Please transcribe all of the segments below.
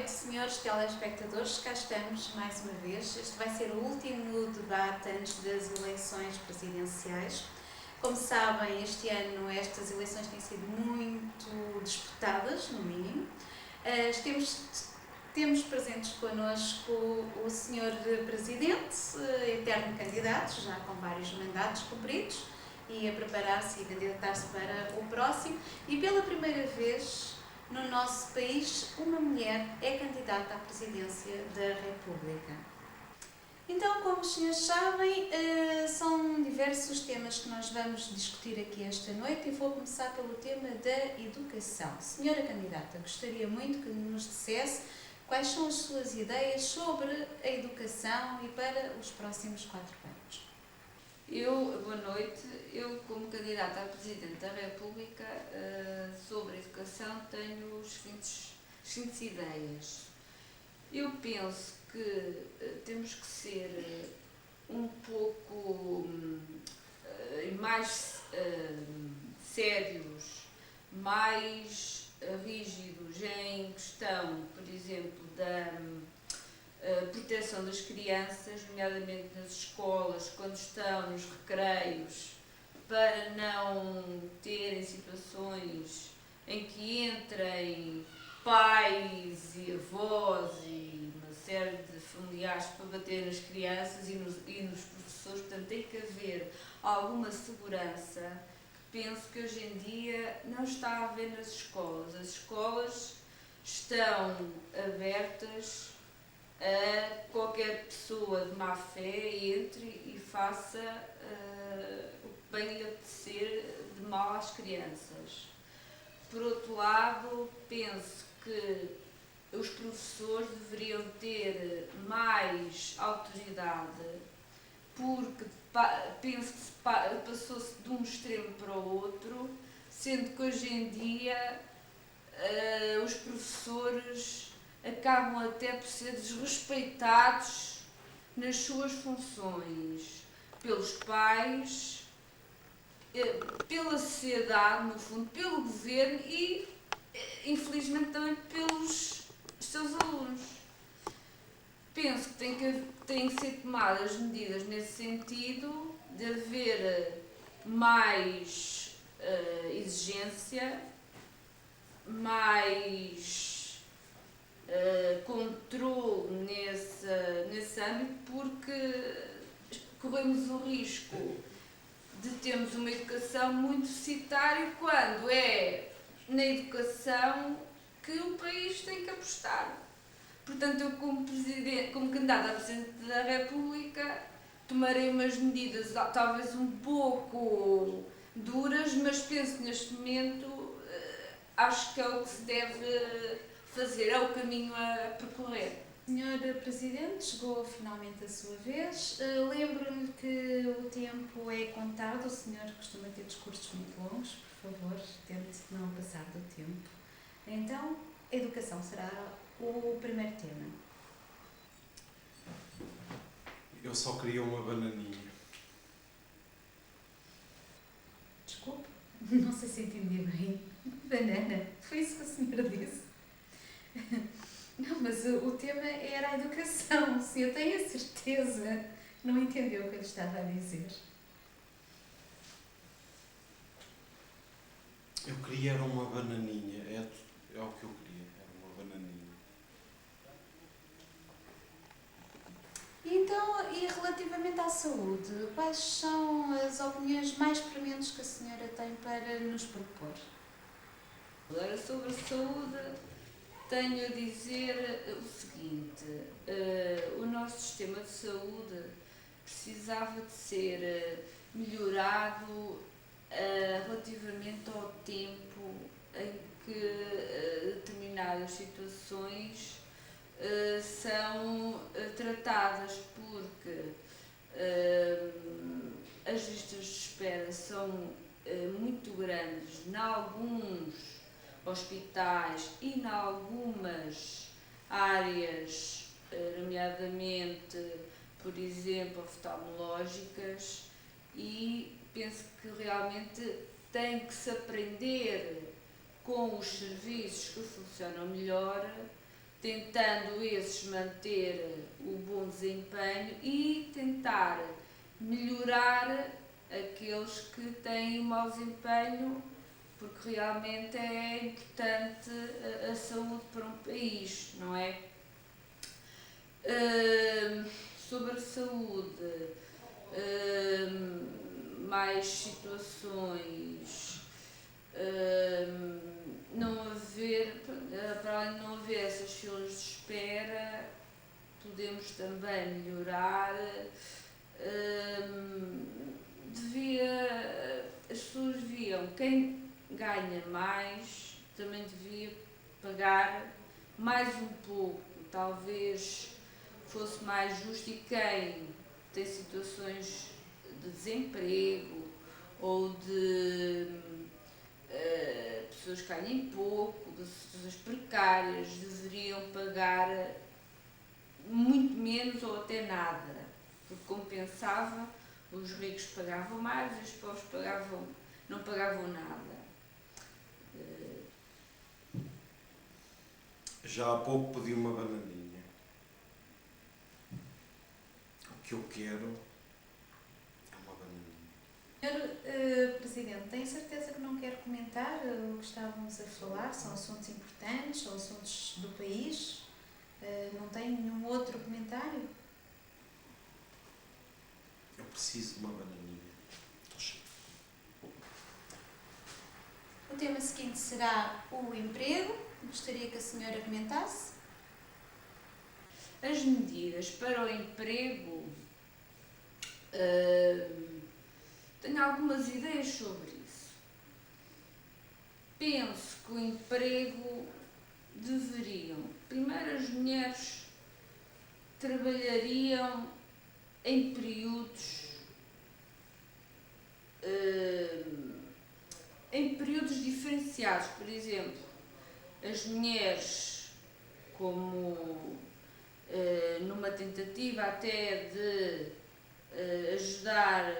noite, senhores telespectadores, cá estamos mais uma vez. Este vai ser o último debate antes das eleições presidenciais. Como sabem, este ano estas eleições têm sido muito disputadas, no mínimo. Temos presentes connosco o senhor Presidente, eterno candidato, já com vários mandatos cumpridos, e a preparar-se e candidatar-se para o próximo. E pela primeira vez no nosso país, uma mulher é candidata à presidência da República. Então, como os senhores sabem, são diversos temas que nós vamos discutir aqui esta noite e vou começar pelo tema da educação. Senhora candidata, gostaria muito que nos dissesse quais são as suas ideias sobre a educação e para os próximos 4 anos. Boa noite. Eu, como candidata a Presidente da República, sobre a educação, tenho as seguintes ideias. Eu penso que temos que ser um pouco mais sérios, mais rígidos em questão, por exemplo, da proteção das crianças, nomeadamente nas escolas, quando estão nos recreios, para não terem situações em que entrem pais e avós e uma série de familiares para bater nas crianças e nos professores. Portanto, tem que haver alguma segurança que penso que hoje em dia não está a haver nas escolas. As escolas estão abertas a qualquer pessoa de má fé entre e faça o que bem lhe apetecer de mal às crianças. Por outro lado, penso que os professores deveriam ter mais autoridade, porque penso que passou-se de um extremo para o outro, sendo que hoje em dia os professores acabam até por ser desrespeitados nas suas funções pelos pais, pela sociedade, no fundo, pelo governo e, infelizmente, também pelos seus alunos. Penso que têm que ser tomadas medidas nesse sentido, de haver mais exigência, mais controle nesse âmbito, porque corremos o risco de termos uma educação muito deficitária quando é na educação que o país tem que apostar. Portanto, eu como candidata a Presidente da República tomarei umas medidas talvez um pouco duras, mas penso que neste momento acho que é o que se deve fazer, é o caminho a percorrer. Senhora Presidente, chegou finalmente a sua vez. Lembro-lhe que o tempo é contado, o senhor costuma ter discursos muito longos, por favor, tente não passar do tempo. Então, a educação será o primeiro tema. Eu só queria uma bananinha. Desculpe, não sei se entendi bem. Banana, foi isso que a senhora disse? Não, mas o tema era a educação. Se eu tenho a certeza que não entendeu o que eu lhe estava a dizer. Eu queria era uma bananinha. É o que eu queria, era uma bananinha. Então, e relativamente à saúde, quais são as opiniões mais prementes que a senhora tem para nos propor? Agora, sobre a saúde, tenho a dizer o seguinte: o nosso sistema de saúde precisava de ser melhorado relativamente ao tempo em que determinadas situações são tratadas, porque as listas de espera são muito grandes em alguns hospitais e em algumas áreas, nomeadamente, por exemplo, oftalmológicas, e penso que realmente tem que se aprender com os serviços que funcionam melhor, tentando esses manter o bom desempenho e tentar melhorar aqueles que têm mau desempenho, porque realmente é importante a saúde para um país, não é? Sobre a saúde, mais situações, não haver, para além de não haver essas filas de espera, podemos também melhorar. As pessoas deviam, quem ganha mais também devia pagar mais um pouco, talvez fosse mais justo, e quem tem situações de desemprego ou de pessoas que ganhem pouco, de situações precárias, deveriam pagar muito menos ou até nada, porque compensava, os ricos pagavam mais e os pobres não pagavam nada. Já há pouco pedi uma bananinha. O que eu quero é uma bananinha. Senhor Presidente, tem certeza que não quer comentar o que estávamos a falar? São assuntos importantes, são assuntos do país? Não tem nenhum outro comentário? Eu preciso de uma bananinha. Estou cheio. O tema seguinte será o emprego. Gostaria que a senhora comentasse. As medidas para o emprego, tenho algumas ideias sobre isso. Penso que o emprego primeiro as mulheres trabalhariam em períodos diferenciados. Por exemplo, as mulheres, como numa tentativa até de ajudar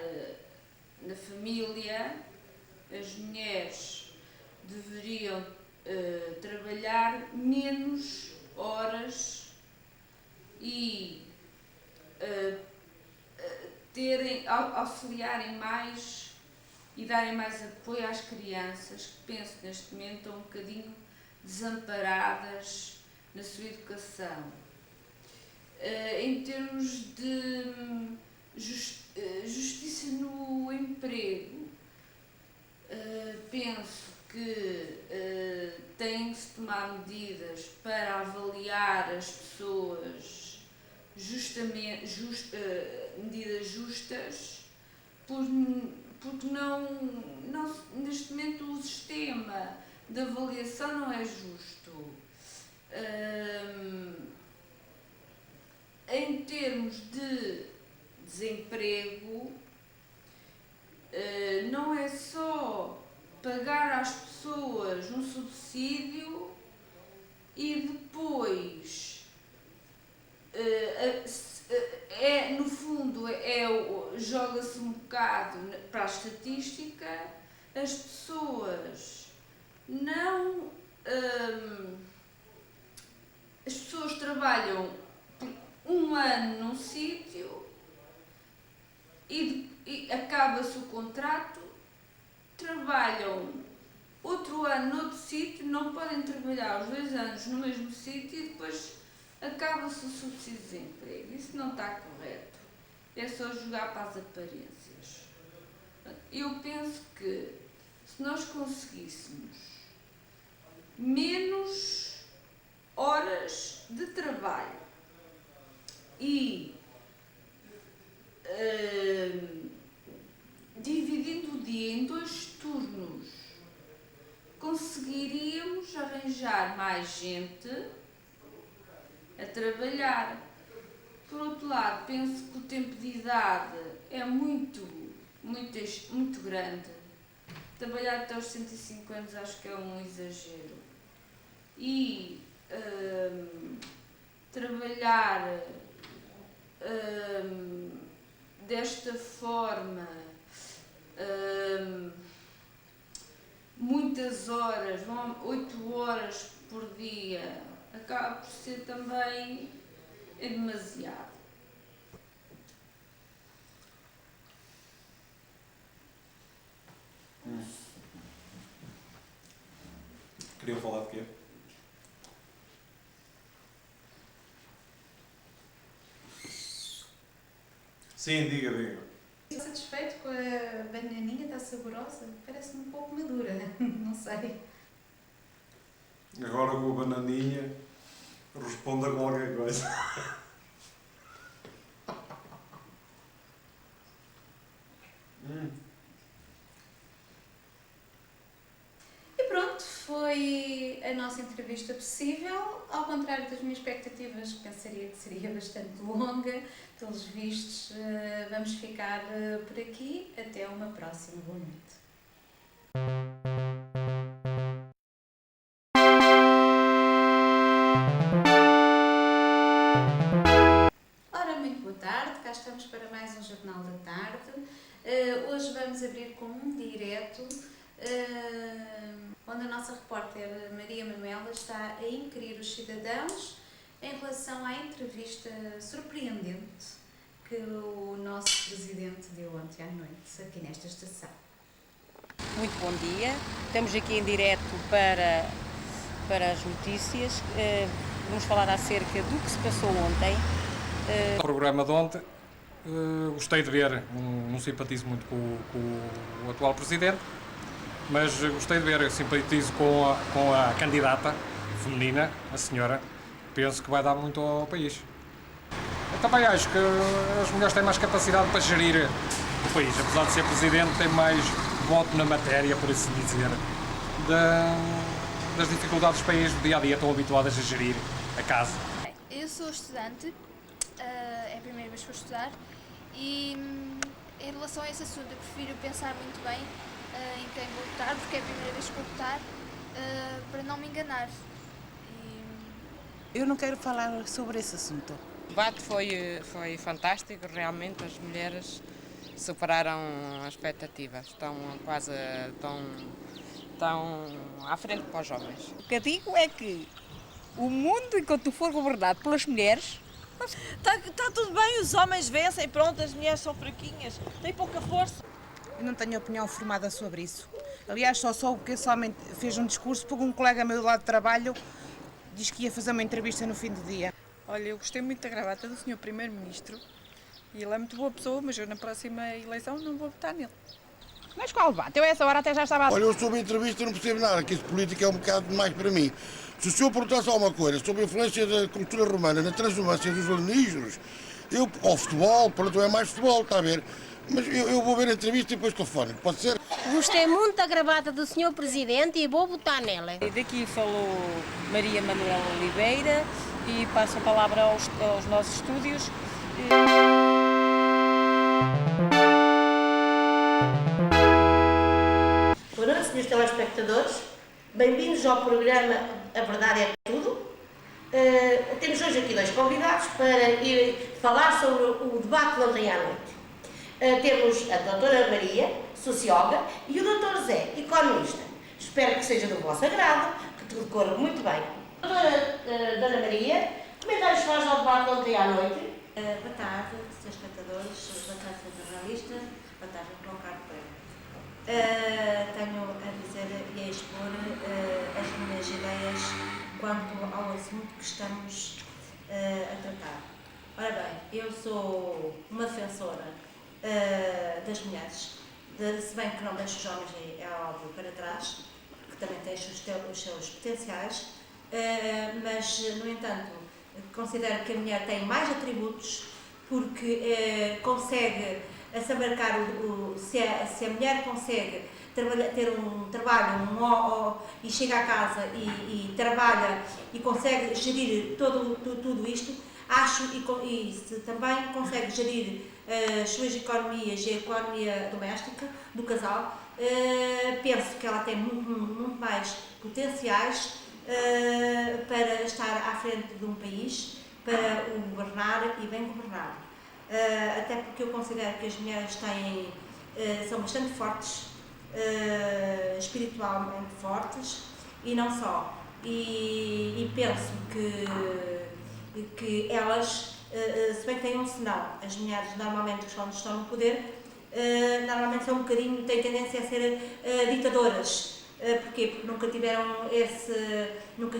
na família, as mulheres deveriam trabalhar menos horas e auxiliarem mais e darem mais apoio às crianças, que penso neste momento estão um bocadinho desamparadas na sua educação. Em termos de justiça no emprego, penso que têm que se tomar medidas para avaliar as pessoas medidas justas, porque neste momento o sistema de avaliação não é justo. Em termos de desemprego, não é só pagar às pessoas um subsídio e depois no fundo joga-se um bocado para a estatística. As pessoas as pessoas trabalham por um ano num sítio e acaba-se o contrato, trabalham outro ano noutro sítio, não podem trabalhar os 2 anos no mesmo sítio e depois acaba-se o subsídio de desemprego. Isso não está correto. É só jogar para as aparências. Eu penso que se nós conseguíssemos menos horas de trabalho e dividindo o dia em 2 turnos, conseguiríamos arranjar mais gente a trabalhar. Por outro lado, penso que o tempo de idade é muito grande. Trabalhar até aos 105 anos acho que é um exagero. E trabalhar desta forma, muitas horas, 8 horas por dia, acaba por ser também demasiado. Queriam falar de quê? Sim, diga, diga. Estou satisfeito com a bananinha, está saborosa? Parece-me um pouco madura, não sei. Agora com a bananinha, responda qualquer coisa. E pronto, foi a nossa entrevista possível, ao contrário das minhas expectativas, que pensaria que seria bastante longa. Pelos vistos, vamos ficar por aqui. Até uma próxima. Boa noite. Ora, muito boa tarde, cá estamos para mais um Jornal da Tarde. Hoje vamos abrir com um direto, onde a nossa repórter Maria Manuela está a inquirir os cidadãos em relação à entrevista surpreendente que o nosso presidente deu ontem à noite, aqui nesta estação. Muito bom dia, estamos aqui em direto para as notícias. Vamos falar acerca do que se passou ontem. O programa de ontem, gostei de ver, não simpatizo muito com o atual presidente, mas gostei de ver, simpatizo com a candidata feminina, a senhora. Penso que vai dar muito ao país. Eu também acho que as mulheres têm mais capacidade para gerir o país, apesar de ser presidente, tem mais voto na matéria, por assim dizer, das dificuldades do país do dia a dia, estão habituadas a gerir a casa. Eu sou estudante, é a primeira vez que vou estudar e em relação a esse assunto eu prefiro pensar muito bem em quem vou votar, porque é a primeira vez que vou votar, para não me enganar. Eu não quero falar sobre esse assunto. O debate foi fantástico, realmente as mulheres superaram as expectativas, estão à frente para os homens. O que eu digo é que o mundo, enquanto for governado pelas mulheres, está tudo bem, os homens vencem, pronto, as mulheres são fraquinhas, têm pouca força. Eu não tenho opinião formada sobre isso. Aliás, só soube que esse homem fez um discurso porque um colega meu lá de trabalho diz que ia fazer uma entrevista no fim do dia. Olha, eu gostei muito da gravata do Sr. Primeiro-Ministro e ele é muito boa pessoa, mas eu na próxima eleição não vou votar nele. Mas qual debate? Eu a essa hora até já estava... Olha, eu sobre a entrevista não percebo nada, que isso política é um bocado demais para mim. Se o senhor perguntasse alguma coisa sobre a influência da cultura romana na transumância dos alienígenas, ao futebol, pronto, é mais futebol, está a ver? Mas eu vou ver a entrevista e depois telefone, pode ser? Gostei muito da gravata do Sr. Presidente e vou votar nela. Daqui falou Maria Manuela Oliveira e passo a palavra aos nossos estúdios. Boa noite, senhores telespectadores. Bem-vindos ao programa A Verdade é Tudo. Temos hoje aqui dois convidados para ir falar sobre o debate de ontem à noite. Temos a doutora Maria, socióloga, e o doutor Zé, economista. Espero que seja do vosso agrado, que tudo corra muito bem. Dona Maria, comentários faz ao debate de ontem à noite? Boa tarde, senhores espectadores, boa tarde, senhor jornalista, boa tarde, João Carlos Pereira. Tenho a dizer e a expor as minhas ideias quanto ao assunto que estamos a tratar. Ora bem, eu sou uma defensora das mulheres, se bem que não deixo os homens, é óbvio, para trás, que também têm os seus potenciais, mas, no entanto, considero que a mulher tem mais atributos porque consegue assabarcar se a mulher consegue ter um trabalho e chega a casa e trabalha e consegue gerir tudo isto, acho e se também consegue gerir as suas economias e a economia doméstica do casal, penso que ela tem muito mais potenciais para estar à frente de um país, para o governar e bem governado. Até porque eu considero que as mulheres são bastante fortes, espiritualmente fortes, e não só. e penso que elas, se bem que têm um sinal, as mulheres normalmente quando estão no poder, normalmente são um bocadinho, têm tendência a ser ditadoras. Porquê? Porque nunca tiveram nunca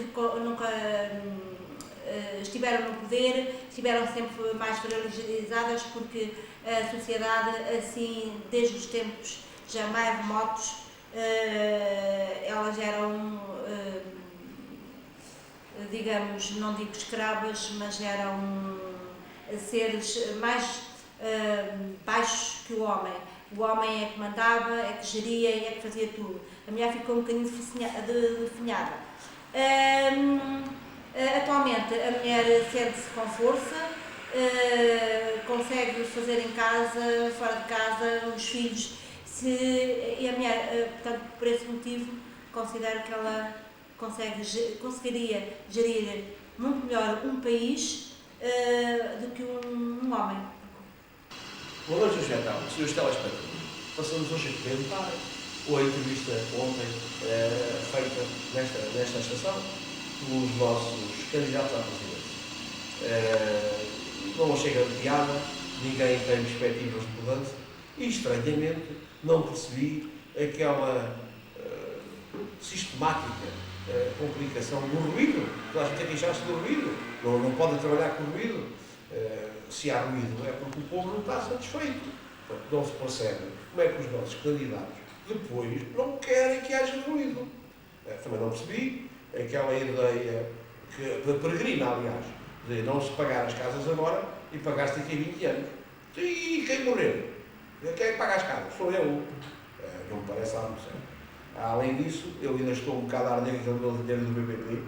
estiveram no poder, estiveram sempre mais fragilizadas porque a sociedade, assim, desde os tempos já mais remotos, elas eram, digamos, não digo escravas, mas eram seres mais baixos que o homem. O homem é que mandava, é que geria e é que fazia tudo. A mulher ficou um bocadinho definhada. Atualmente a mulher sente-se com força, consegue fazer em casa, fora de casa, os filhos. E a mulher, portanto, por esse motivo, considero que ela conseguiria gerir muito melhor um país do que um homem. Boa noite, senhores telespectadores. Passamos hoje a comentar a entrevista ontem feita nesta estação pelos nossos candidatos à presidência. Não achei grande piada, ninguém tem perspectivas de mudança e, estranhamente, não percebi aquela sistemática complicação do ruído. Toda a gente tem que queixar-se do ruído. Não podem trabalhar com ruído. Se há ruído é porque o povo não está satisfeito. Portanto, não se percebe como é que os nossos candidatos depois não querem que haja ruído. Também não percebi aquela ideia que peregrina, aliás, de não se pagar as casas agora e pagar-se daqui a 20 anos. E quem morrer? Quem paga as casas? Sou eu. Não me parece algo sério. Além disso, eu ainda estou um bocado a arder com aquele dinheiro do BBB,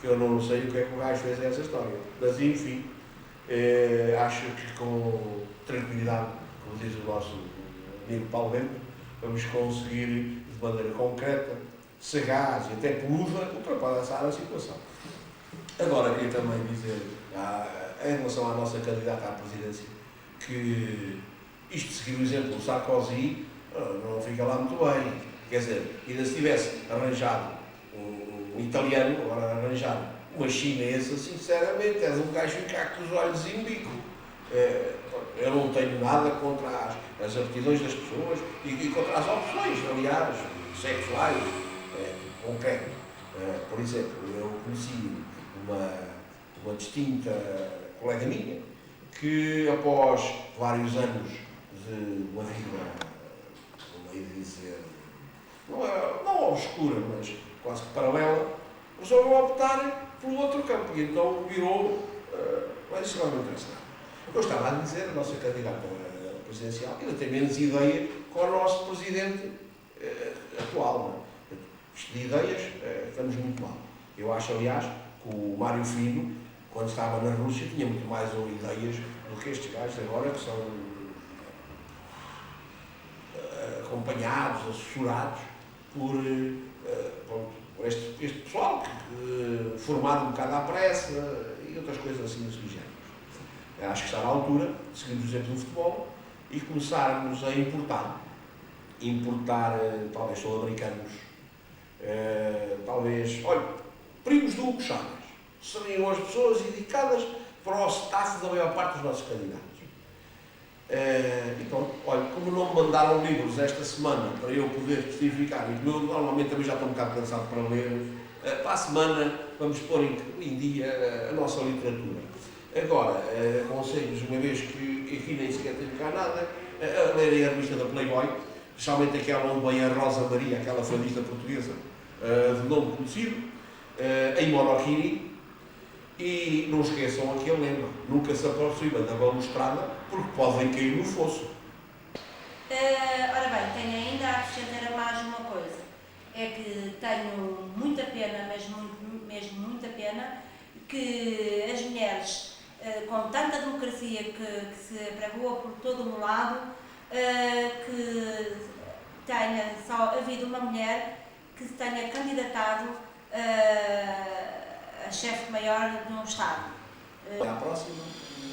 que eu não sei o que é que o gajo fez nessa história. Mas, enfim, acho que com tranquilidade, como diz o nosso amigo Paulo Bento, vamos conseguir, de maneira concreta, sagaz e até peluda, ultrapassar a situação. Agora, queria também dizer, em relação à nossa candidata à presidência, que isto de seguir o exemplo do Sarkozy não fica lá muito bem. Quer dizer, ainda se tivesse arranjado um italiano, agora arranjar uma chinesa, sinceramente, és um gajo ficar com os olhos em bico. Eu não tenho nada contra as aptidões das pessoas e contra as opções, aliás, sexuais, concretas. Por exemplo, eu conheci uma distinta colega minha que, após vários anos de uma vida, como ia dizer, não obscura, mas quase que paralela, resolveu optar pelo outro campo e então virou, mas isso não me interessa nada. Eu estava a dizer, a nossa candidata presidencial ainda tem menos ideia com o nosso presidente atual. Isto de ideias, estamos muito mal. Eu acho, aliás, que o Mário Filho, quando estava na Rússia, tinha muito mais ideias do que estes gajos agora, que são acompanhados, assessorados por este pessoal formado um bocado à pressa e outras coisas assim desse género. Acho que está na altura de seguirmos o exemplo do futebol e começarmos a importar talvez sul-americanos, talvez, olha, primos do Hugo Chávez, seriam as pessoas indicadas para o staff da maior parte dos nossos candidatos. Então, olha, como não me mandaram livros esta semana para eu poder justificar, e eu normalmente também já estou um bocado cansado para ler, para a semana vamos pôr em dia a nossa literatura. Agora, aconselho-vos, uma vez que aqui nem sequer tenho cá nada, a lerem a revista da Playboy, especialmente aquela onde vem a Rosa Maria, aquela fadista portuguesa de nome conhecido, em Monokini, e não esqueçam aquele lema, nunca se aproxima da balustrada, porque podem cair no fosso. Ora bem, tenho ainda a acrescentar mais uma coisa, é que tenho muita pena, mesmo muita pena, que as mulheres, com tanta democracia que se apregoa por todo o lado, que tenha só havido uma mulher que se tenha candidatado a chefe maior de um Estado. À próxima,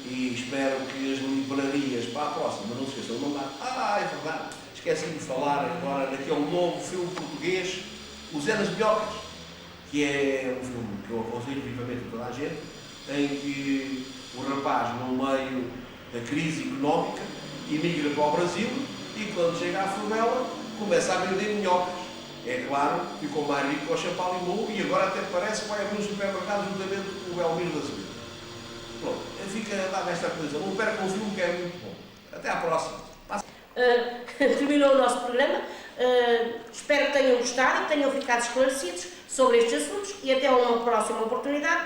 e espero que as livrarias para a próxima não se esqueçam de mandar. É verdade, esqueci de falar agora naquele novo filme português, O Zé das Minhocas. que é um filme que eu aconselho vivamente a toda a gente, em que o rapaz, no meio da crise económica, emigra para o Brasil e quando chega à favela começa a vender minhocas. É claro, ficou mais rico com o Champalimau e agora até parece que vai abrir um supermercado juntamente com o Belmiro da Zubia. Pronto, fica dada esta coisa. Não percam um filme que é muito bom. Até à próxima. Terminou o nosso programa. Espero que tenham gostado e que tenham ficado esclarecidos sobre estes assuntos e até uma próxima oportunidade.